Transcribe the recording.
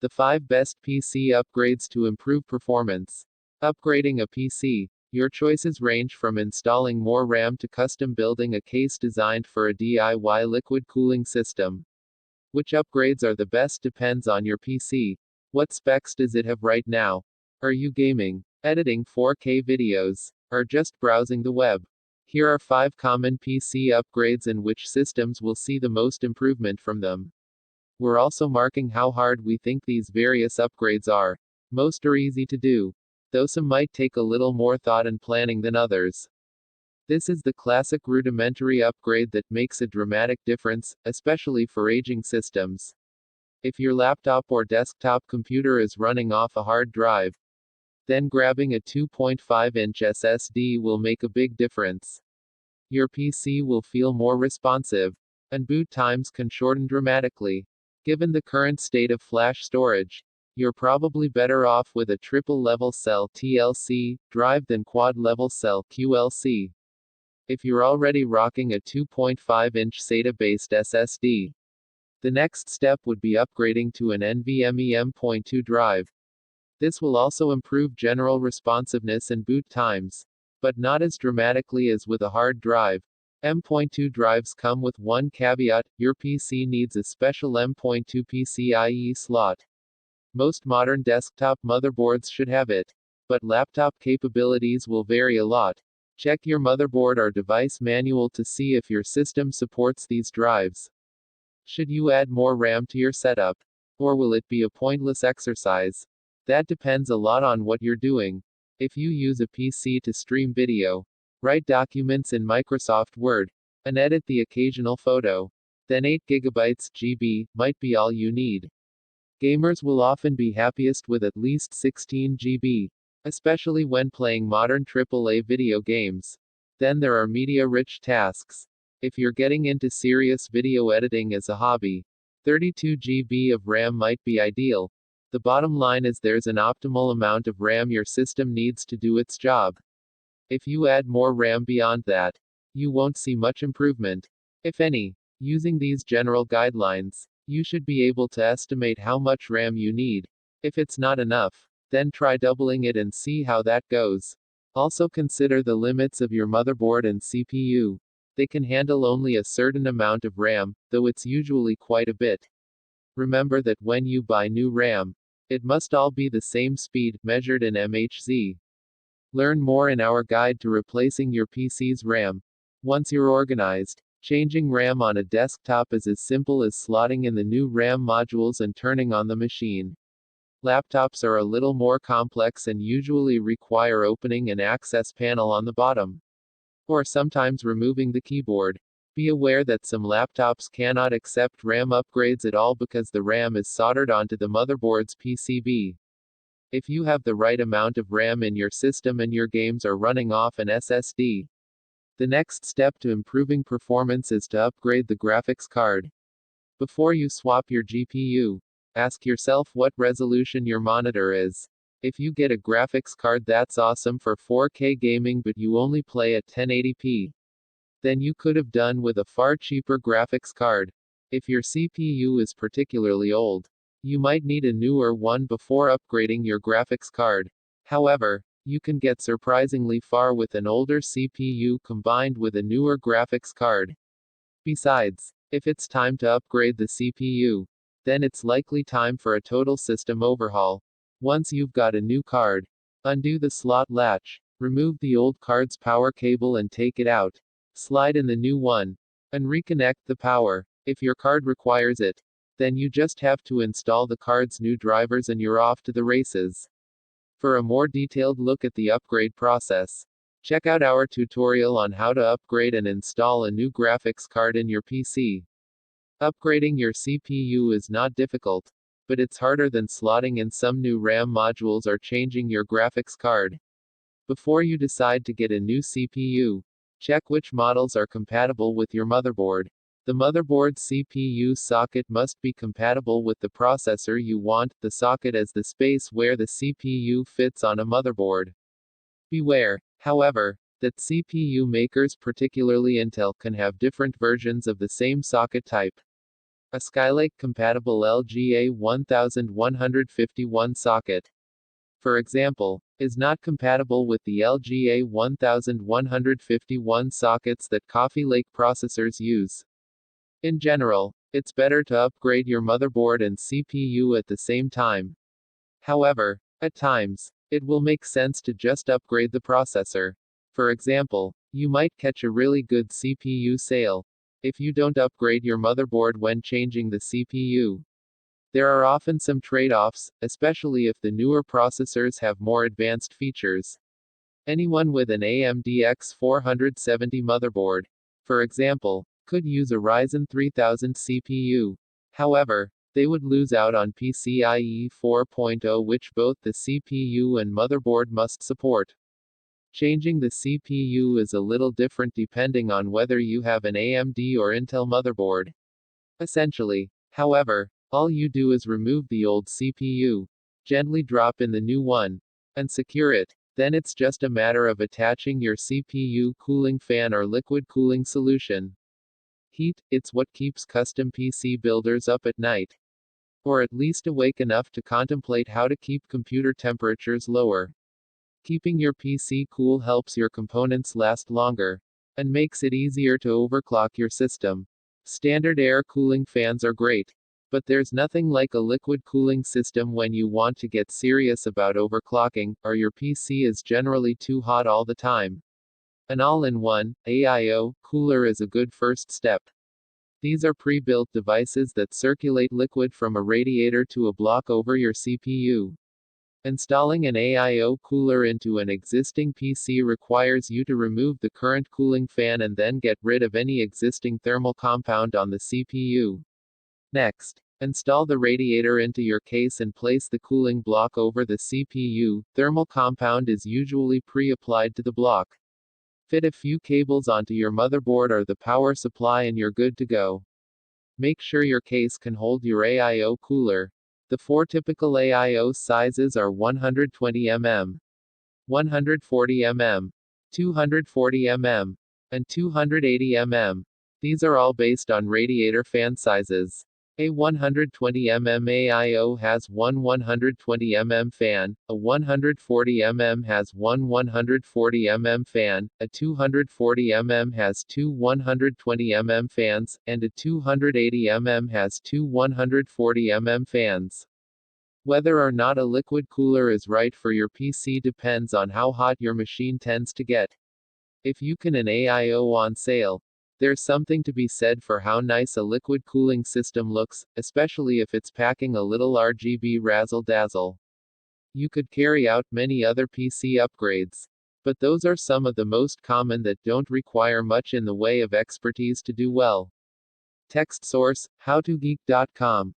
The 5 best PC upgrades to improve performance. Upgrading a PC. Your choices range from installing more RAM to custom building a case designed for a DIY liquid cooling system. Which upgrades are the best depends on your PC. What specs does it have right now? Are you gaming, editing 4K videos, or just browsing the web? Here are 5 common PC upgrades and which systems will see the most improvement from them. We're also marking how hard we think these various upgrades are. Most are easy to do, though some might take a little more thought and planning than others. This is the classic rudimentary upgrade that makes a dramatic difference, especially for aging systems. If your laptop or desktop computer is running off a hard drive, then grabbing a 2.5-inch SSD will make a big difference. Your PC will feel more responsive, and boot times can shorten dramatically. Given the current state of flash storage, you're probably better off with a triple-level cell TLC drive than quad-level cell QLC. If you're already rocking a 2.5-inch SATA-based SSD, the next step would be upgrading to an NVMe M.2 drive. This will also improve general responsiveness and boot times, but not as dramatically as with a hard drive. M.2 drives come with one caveat: your PC needs a special M.2 PCIe slot. Most modern desktop motherboards should have it, but laptop capabilities will vary a lot. Check your motherboard or device manual to see if your system supports these drives. Should you add more RAM to your setup? Or will it be a pointless exercise? That depends a lot on what you're doing. If you use a PC to stream video, write documents in Microsoft Word, and edit the occasional photo, then 8 GB might be all you need. Gamers will often be happiest with at least 16 GB, especially when playing modern AAA video games. Then there are media-rich tasks. If you're getting into serious video editing as a hobby, 32 GB of RAM might be ideal. The bottom line is there's an optimal amount of RAM your system needs to do its job. If you add more RAM beyond that, you won't see much improvement, if any. Using these general guidelines, you should be able to estimate how much RAM you need. If it's not enough, then try doubling it and see how that goes. Also consider the limits of your motherboard and CPU. They can handle only a certain amount of RAM, though it's usually quite a bit. Remember that when you buy new RAM, it must all be the same speed, measured in MHz. Learn more in our guide to replacing your PC's RAM. Once you're organized, changing RAM on a desktop is as simple as slotting in the new RAM modules and turning on the machine. Laptops are a little more complex and usually require opening an access panel on the bottom, or sometimes removing the keyboard. Be aware that some laptops cannot accept RAM upgrades at all because the RAM is soldered onto the motherboard's PCB. If you have the right amount of RAM in your system and your games are running off an SSD, the next step to improving performance is to upgrade the graphics card. Before you swap your GPU, ask yourself what resolution your monitor is. If you get a graphics card that's awesome for 4K gaming but you only play at 1080p, then you could have done with a far cheaper graphics card. If your CPU is particularly old, you might need a newer one before upgrading your graphics card. However, you can get surprisingly far with an older CPU combined with a newer graphics card. Besides, if it's time to upgrade the CPU, then it's likely time for a total system overhaul. Once you've got a new card, undo the slot latch, remove the old card's power cable and take it out. Slide in the new one, and reconnect the power. If your card requires it, then you just have to install the card's new drivers and you're off to the races. For a more detailed look at the upgrade process, check out our tutorial on how to upgrade and install a new graphics card in your PC. Upgrading your CPU is not difficult, but it's harder than slotting in some new RAM modules or changing your graphics card. Before you decide to get a new CPU, check which models are compatible with your motherboard. The motherboard CPU socket must be compatible with the processor you want, the socket as the space where the CPU fits on a motherboard. Beware, however, that CPU makers, particularly Intel, can have different versions of the same socket type. A Skylake-compatible LGA 1151 socket, for example, is not compatible with the LGA 1151 sockets that Coffee Lake processors use. In general, it's better to upgrade your motherboard and CPU at the same time. However, at times, it will make sense to just upgrade the processor. For example, you might catch a really good CPU sale if you don't upgrade your motherboard when changing the CPU. There are often some trade-offs, especially if the newer processors have more advanced features. Anyone with an AMD X470 motherboard, for example, could use a Ryzen 3000 CPU. However, they would lose out on PCIe 4.0, which both the CPU and motherboard must support. Changing the CPU is a little different depending on whether you have an AMD or Intel motherboard. Essentially, however, all you do is remove the old CPU, gently drop in the new one, and secure it. Then it's just a matter of attaching your CPU cooling fan or liquid cooling solution. Heat, it's what keeps custom PC builders up at night. Or at least awake enough to contemplate how to keep computer temperatures lower. Keeping your PC cool helps your components last longer, and makes it easier to overclock your system. Standard air cooling fans are great, but there's nothing like a liquid cooling system when you want to get serious about overclocking, or your PC is generally too hot all the time. An all-in-one AIO cooler is a good first step. These are pre-built devices that circulate liquid from a radiator to a block over your CPU. Installing an AIO cooler into an existing PC requires you to remove the current cooling fan and then get rid of any existing thermal compound on the CPU. Next, install the radiator into your case and place the cooling block over the CPU. Thermal compound is usually pre-applied to the block. Fit a few cables onto your motherboard or the power supply and you're good to go. Make sure your case can hold your AIO cooler. The four typical AIO sizes are 120 mm, 140 mm, 240 mm, and 280 mm. These are all based on radiator fan sizes. A 120 mm AIO has one 120 mm fan, a 140 mm has one 140 mm fan, a 240 mm has two 120 mm fans, and a 280 mm has two 140 mm fans. Whether or not a liquid cooler is right for your PC depends on how hot your machine tends to get. If you can an AIO on sale, there's something to be said for how nice a liquid cooling system looks, especially if it's packing a little RGB razzle-dazzle. You could carry out many other PC upgrades, but those are some of the most common that don't require much in the way of expertise to do well. Text source, howtogeek.com.